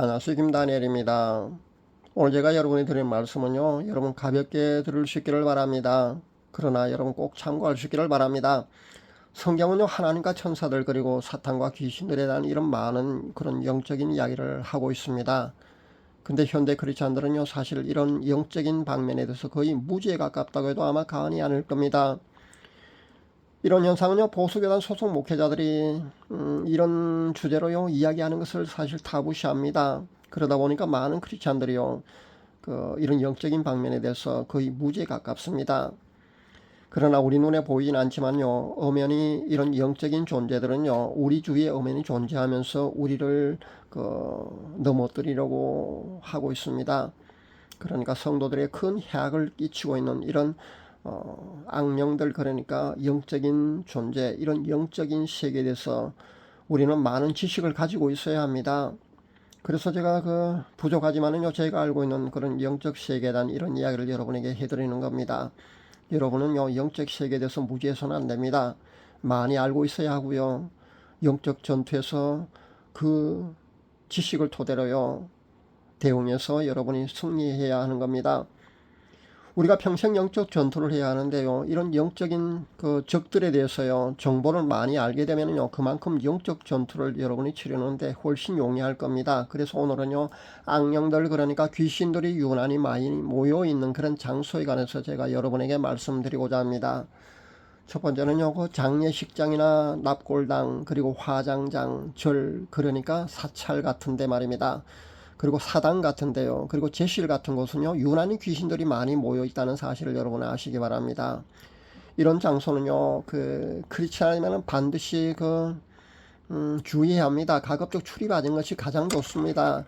안녕하세요. 김다니엘입니다. 오늘 제가 여러분이 드릴 말씀은요, 여러분 가볍게 들을 수 있기를 바랍니다. 그러나 여러분 꼭 참고할 수 있기를 바랍니다. 성경은요, 하나님과 천사들 그리고 사탄과 귀신들에 대한 이런 많은 그런 영적인 이야기를 하고 있습니다. 근데 현대 크리스찬들은요, 사실 이런 영적인 방면에 대해서 거의 무지에 가깝다고 해도 아마 과언이 아닐 겁니다. 이런 현상은요, 보수교단 소속 목회자들이 이런 주제로요 이야기하는 것을 사실 타부시합니다. 그러다 보니까 많은 크리스찬들이요 이런 영적인 방면에 대해서 거의 무지에 가깝습니다. 그러나 우리 눈에 보이진 않지만요, 엄연히 이런 영적인 존재들은요 우리 주위에 엄연히 존재하면서 우리를 넘어뜨리려고 하고 있습니다. 그러니까 성도들의 큰 해악을 끼치고 있는 이런 악령들, 그러니까 영적인 존재, 이런 영적인 세계에 대해서 우리는 많은 지식을 가지고 있어야 합니다. 그래서 제가 부족하지만은요, 제가 알고 있는 그런 영적 세계에 대한 이런 이야기를 여러분에게 해드리는 겁니다. 여러분은요, 영적 세계에 대해서 무지해서는 안 됩니다. 많이 알고 있어야 하고요, 영적 전투에서 그 지식을 토대로요, 대응해서 여러분이 승리해야 하는 겁니다. 우리가 평생 영적 전투를 해야 하는데요, 이런 영적인 적들에 대해서요 정보를 많이 알게 되면요 그만큼 영적 전투를 여러분이 치르는데 훨씬 용이할 겁니다. 그래서 오늘은요, 악령들, 그러니까 귀신들이 유난히 많이 모여 있는 그런 장소에 관해서 제가 여러분에게 말씀드리고자 합니다. 첫 번째는요, 장례식장이나 납골당, 그리고 화장장, 절, 그러니까 사찰 같은데 말입니다. 그리고 사당 같은데요, 그리고 제실 같은 곳은요 유난히 귀신들이 많이 모여 있다는 사실을 여러분 아시기 바랍니다. 이런 장소는요 크리스찬이면 반드시 주의해야 합니다. 가급적 출입하는 것이 가장 좋습니다.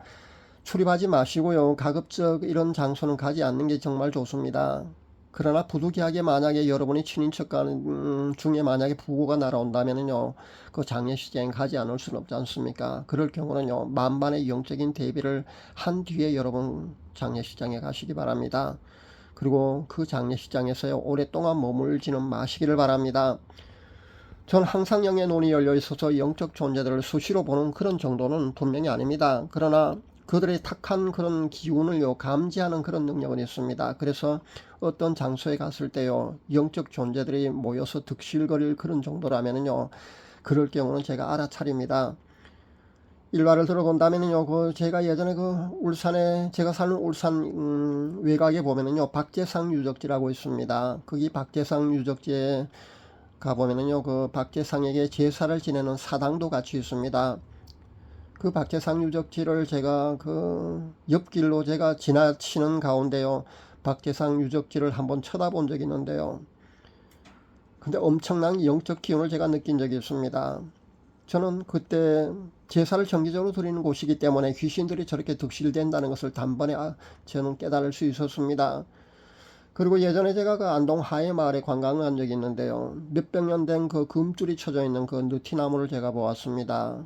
출입하지 마시고요, 가급적 이런 장소는 가지 않는 게 정말 좋습니다. 그러나 부득이하게 만약에 여러분이 친인척 중에 만약에 부고가 날아온다면요, 그 장례식장에 가지 않을 수는 없지 않습니까? 그럴 경우는요, 만반의 영적인 대비를 한 뒤에 여러분 장례식장에 가시기 바랍니다. 그리고 그 장례식장에서요, 오랫동안 머물지는 마시기를 바랍니다. 전 항상 영의 눈이 열려 있어서 영적 존재들을 수시로 보는 그런 정도는 분명히 아닙니다. 그러나 그들의 탁한 그런 기운을요 감지하는 그런 능력은 있습니다. 그래서 어떤 장소에 갔을 때요, 영적 존재들이 모여서 득실거릴 그런 정도라면요, 그럴 경우는 제가 알아차립니다. 일화를 들어본다면요, 제가 예전에 울산에, 제가 사는 울산 외곽에 보면은요, 박재상 유적지라고 있습니다. 거기 박재상 유적지에 가보면은요, 박재상에게 제사를 지내는 사당도 같이 있습니다. 그 박재상 유적지를 제가 옆길로 제가 지나치는 가운데요, 박재상 유적지를 한번 쳐다본 적이 있는데요, 근데 엄청난 영적 기운을 제가 느낀 적이 있습니다. 저는 그때 제사를 정기적으로 드리는 곳이기 때문에 귀신들이 저렇게 득실된다는 것을 단번에 저는 깨달을 수 있었습니다. 그리고 예전에 제가 안동 하회마을에 관광을 한 적이 있는데요, 몇백 년 된 금줄이 쳐져 있는 느티나무를 제가 보았습니다.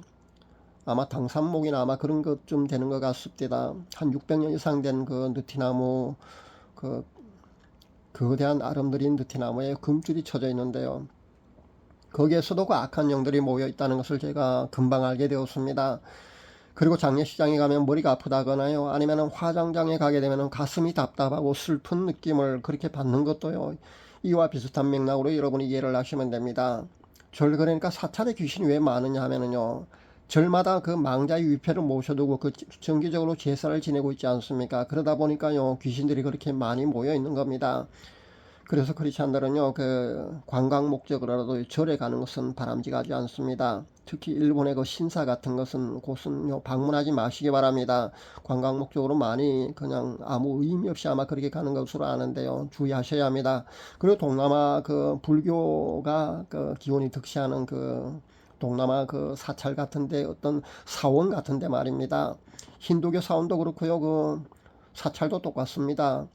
아마 당산목이나 아마 그런 것 좀 되는 것 같습니다. 한 600년 이상 된 느티나무, 거대한 아름드린 느티나무에 금줄이 쳐져 있는데요, 거기에서도 악한 영들이 모여 있다는 것을 제가 금방 알게 되었습니다. 그리고 장례식장에 가면 머리가 아프다거나요, 아니면 화장장에 가게 되면 가슴이 답답하고 슬픈 느낌을 그렇게 받는 것도요, 이와 비슷한 맥락으로 여러분이 이해를 하시면 됩니다. 그러니까 사찰의 귀신이 왜 많으냐 하면은요, 절마다 망자의 위패를 모셔두고 정기적으로 제사를 지내고 있지 않습니까? 그러다 보니까요, 귀신들이 그렇게 많이 모여 있는 겁니다. 그래서 크리스찬들은요, 관광 목적으로라도 절에 가는 것은 바람직하지 않습니다. 특히 일본의 신사 같은 곳은요, 방문하지 마시기 바랍니다. 관광 목적으로 많이 그냥 아무 의미 없이 아마 그렇게 가는 것으로 아는데요, 주의하셔야 합니다. 그리고 동남아 불교가 기운이 득시하는 동남아 사찰 같은데, 어떤 사원 같은데 말입니다. 힌두교 사원도 그렇고요, 사찰도 똑같습니다.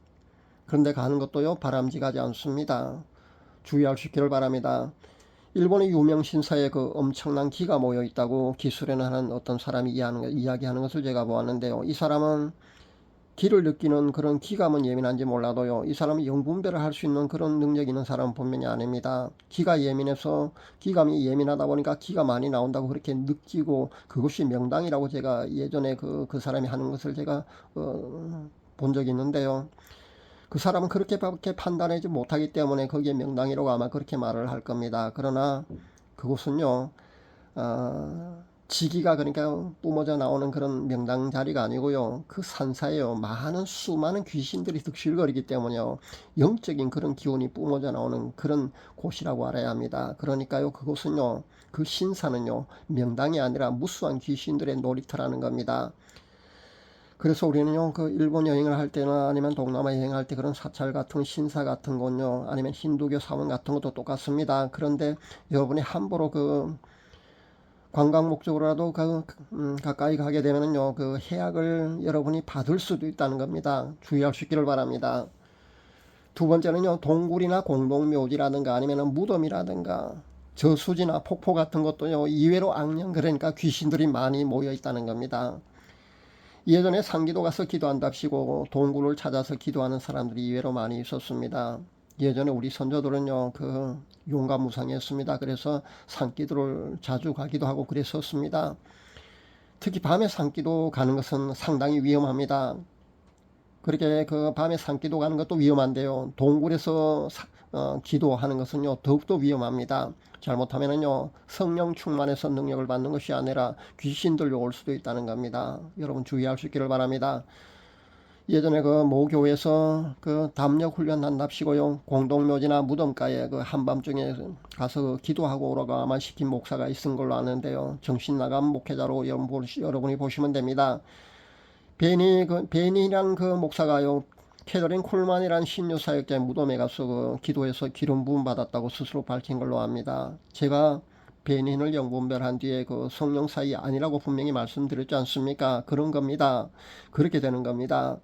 그런데 가는 것도요 바람직하지 않습니다. 주의할 수 있기를 바랍니다. 일본의 유명 신사에 엄청난 기가 모여 있다고 기술에는 하는 어떤 사람이 이야기하는 것을 제가 보았는데요, 이 사람은 기를 느끼는 그런 기감은 예민한지 몰라도요, 이 사람이 영분별을 할 수 있는 그런 능력이 있는 사람은 분명히 아닙니다. 기가 예민해서 기감이 예민하다 보니까 기가 많이 나온다고 그렇게 느끼고 그것이 명당이라고 제가 예전에 그 사람이 하는 것을 제가 본 적이 있는데요. 그 사람은 그렇게밖에 판단하지 못하기 때문에 거기에 명당이라고 아마 그렇게 말을 할 겁니다. 그러나 그것은요, 지기가 그러니까 뿜어져 나오는 그런 명당 자리가 아니고요. 그 산사에요, 많은 수많은 귀신들이 득실거리기 때문에요. 영적인 그런 기운이 뿜어져 나오는 그런 곳이라고 알아야 합니다. 그러니까요, 그곳은요, 그 신사는요, 명당이 아니라 무수한 귀신들의 놀이터라는 겁니다. 그래서 우리는요, 그 일본 여행을 할 때나 아니면 동남아 여행할 때 그런 사찰 같은 신사 같은 곳요, 아니면 힌두교 사원 같은 것도 똑같습니다. 그런데 여러분이 함부로 그 관광 목적으로라도 가까이 가게 되면요, 그 해악을 여러분이 받을 수도 있다는 겁니다. 주의할 수 있기를 바랍니다. 두 번째는요, 동굴이나 공동묘지라든가 아니면 무덤이라든가 저수지나 폭포 같은 것도요, 이외로 악령, 그러니까 귀신들이 많이 모여 있다는 겁니다. 예전에 상기도 가서 기도한답시고 동굴을 찾아서 기도하는 사람들이 이외로 많이 있었습니다. 예전에 우리 선조들은요, 그 용감무상이었습니다. 그래서 산기도를 자주 가기도 하고 그랬었습니다. 특히 밤에 산기도 가는 것은 상당히 위험합니다. 그렇게 그 밤에 산기도 가는 것도 위험한데요, 동굴에서 기도하는 것은요, 더욱더 위험합니다. 잘못하면은요, 성령 충만해서 능력을 받는 것이 아니라 귀신들로 올 수도 있다는 겁니다. 여러분 주의할 수 있기를 바랍니다. 예전에 그 모교에서 그 담력 훈련 한답시고요, 공동묘지나 무덤가에 그 한밤중에 가서 기도하고 오라고만 시킨 목사가 있은 걸로 아는데요, 정신 나간 목회자로 여러분이 보시면 됩니다. 베니란 그 목사가요, 캐더린 콜만이란 신유 사역자의 무덤에 가서 그 기도해서 기름 부음 받았다고 스스로 밝힌 걸로 압니다. 제가 베닌을 영분별한 뒤에 그 성령 사이 아니라고 분명히 말씀드렸지 않습니까? 그런 겁니다. 그렇게 되는 겁니다.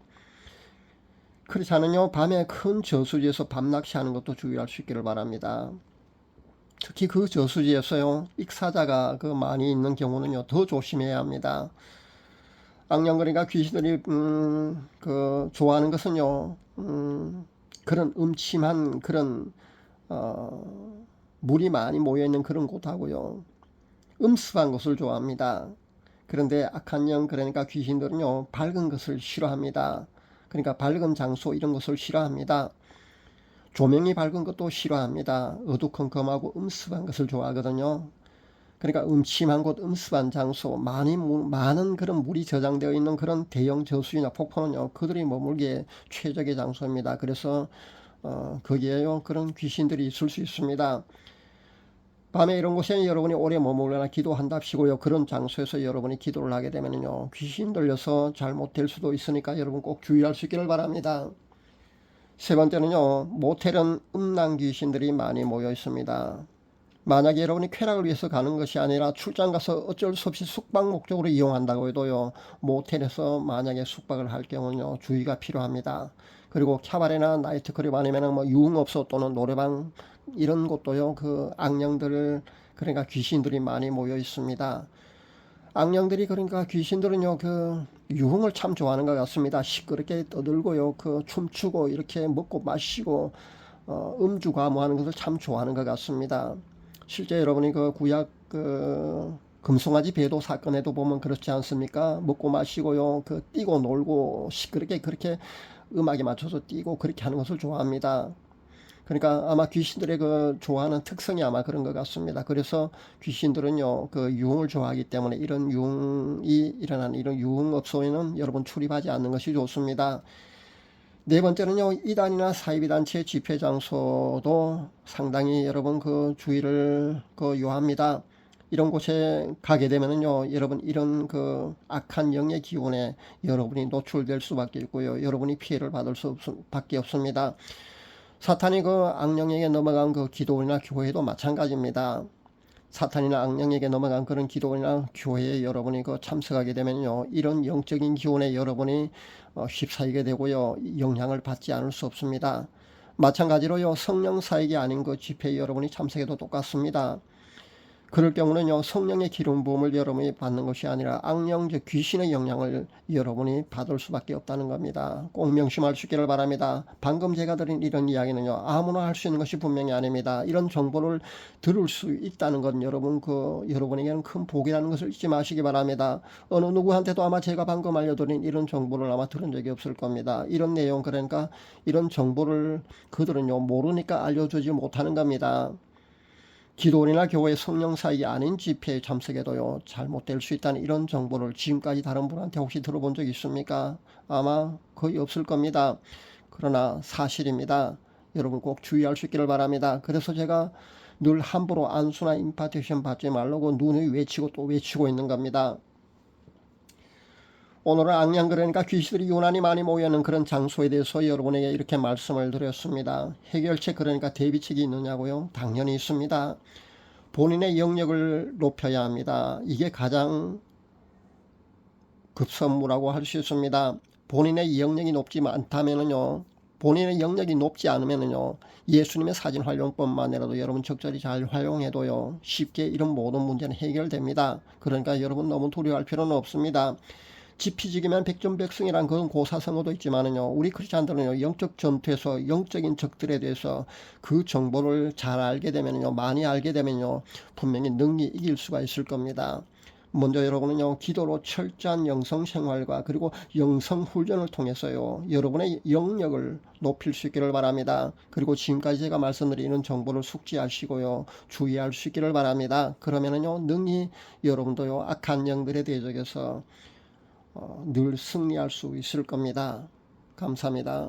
그렇지 않은요, 밤에 큰 저수지에서 밤낚시하는 것도 주의할 수 있기를 바랍니다. 특히 그 저수지에서요, 익사자가 그 많이 있는 경우는요, 더 조심해야 합니다. 악령거리가 귀신들이 그 좋아하는 것은요, 그런 음침한 그런 물이 많이 모여있는 그런 곳하고요, 음습한 곳을 좋아합니다. 그런데 악한 영, 그러니까 귀신들은요, 밝은 것을 싫어합니다. 그러니까 밝은 장소 이런 것을 싫어합니다. 조명이 밝은 것도 싫어합니다. 어두컴컴하고 음습한 것을 좋아하거든요. 그러니까 음침한 곳, 음습한 장소, 많은 그런 물이 저장되어 있는 그런 대형 저수지나 폭포는요, 그들이 머물기에 최적의 장소입니다. 그래서 거기에요, 그런 귀신들이 있을 수 있습니다. 밤에 이런 곳에 여러분이 오래 머물거나 기도한답시고요, 그런 장소에서 여러분이 기도를 하게 되면요, 귀신 들려서 잘못될 수도 있으니까 여러분 꼭 주의할 수 있기를 바랍니다. 세 번째는요, 모텔은 음란 귀신들이 많이 모여 있습니다. 만약에 여러분이 쾌락을 위해서 가는 것이 아니라 출장 가서 어쩔 수 없이 숙박 목적으로 이용한다고 해도요, 모텔에서 만약에 숙박을 할 경우는요, 주의가 필요합니다. 그리고 캬바레나 나이트클럽 아니면 뭐 유흥업소 또는 노래방 이런 곳도요, 그 악령들, 그러니까 귀신들이 많이 모여 있습니다. 악령들이, 그러니까 귀신들은요, 그 유흥을 참 좋아하는 것 같습니다. 시끄럽게 떠들고요, 그 춤추고 이렇게 먹고 마시고 음주 과무하는 것을 참 좋아하는 것 같습니다. 실제 여러분이 그 구약 그 금송아지 배도 사건에도 보면 그렇지 않습니까? 먹고 마시고요, 그 뛰고 놀고 시끄럽게 그렇게 음악에 맞춰서 뛰고 그렇게 하는 것을 좋아합니다. 그러니까 아마 귀신들의 그 좋아하는 특성이 아마 그런 것 같습니다. 그래서 귀신들은요, 그 유흥을 좋아하기 때문에 이런 유흥이 일어나는 이런 유흥업소에는 여러분 출입하지 않는 것이 좋습니다. 네 번째는요, 이단이나 사이비단체 집회 장소도 상당히 여러분 그 주의를 그 요합니다. 이런 곳에 가게 되면은요, 여러분 이런 그 악한 영의 기운에 여러분이 노출될 수밖에 있고요, 여러분이 피해를 받을 수밖에 없습니다. 사탄이 그 악령에게 넘어간 그 기도원이나 교회도 마찬가지입니다. 사탄이나 악령에게 넘어간 그런 기도원이나 교회에 여러분이 그 참석하게 되면요, 이런 영적인 기운에 여러분이 휩싸이게 되고요, 영향을 받지 않을 수 없습니다. 마찬가지로요, 성령 사역이 아닌 그 집회에 여러분이 참석해도 똑같습니다. 그럴 경우는요, 성령의 기름 부음을 여러분이 받는 것이 아니라 악령, 즉 귀신의 영향을 여러분이 받을 수밖에 없다는 겁니다. 꼭 명심할 수 있기를 바랍니다. 방금 제가 드린 이런 이야기는요, 아무나 할 수 있는 것이 분명히 아닙니다. 이런 정보를 들을 수 있다는 건 여러분에게는 큰 복이라는 것을 잊지 마시기 바랍니다. 어느 누구한테도 아마 제가 방금 알려드린 이런 정보를 아마 들은 적이 없을 겁니다. 이런 내용, 그러니까 이런 정보를 그들은요, 모르니까 알려주지 못하는 겁니다. 기도원이나 교회 성령사역이 아닌 집회에 참석해도요, 잘못될 수 있다는 이런 정보를 지금까지 다른 분한테 혹시 들어본 적 있습니까? 아마 거의 없을 겁니다. 그러나 사실입니다. 여러분 꼭 주의할 수 있기를 바랍니다. 그래서 제가 늘 함부로 안수나 임파테이션 받지 말라고 눈에 외치고 또 외치고 있는 겁니다. 오늘은 악령, 그러니까 귀신들이 유난히 많이 모여있는 그런 장소에 대해서 여러분에게 이렇게 말씀을 드렸습니다. 해결책, 그러니까 대비책이 있느냐고요? 당연히 있습니다. 본인의 영역을 높여야 합니다. 이게 가장 급선무라고 할 수 있습니다. 본인의 영역이 높지 않다면은요, 본인의 영역이 높지 않으면은요, 예수님의 사진 활용법만이라도 여러분 적절히 잘 활용해도요, 쉽게 이런 모든 문제는 해결됩니다. 그러니까 여러분 너무 두려워할 필요는 없습니다. 지피지기면 백전백승이란 그런 고사성어도 있지만은요, 우리 크리스찬들은요, 영적 전투에서 영적인 적들에 대해서 그 정보를 잘 알게 되면요, 많이 알게 되면요, 분명히 능히 이길 수가 있을 겁니다. 먼저 여러분은요, 기도로 철저한 영성 생활과 그리고 영성 훈련을 통해서요, 여러분의 영역을 높일 수 있기를 바랍니다. 그리고 지금까지 제가 말씀드리는 정보를 숙지하시고요, 주의할 수 있기를 바랍니다. 그러면은요, 능히 여러분도요, 악한 영들의 대적에서 늘 승리할 수 있을 겁니다. 감사합니다.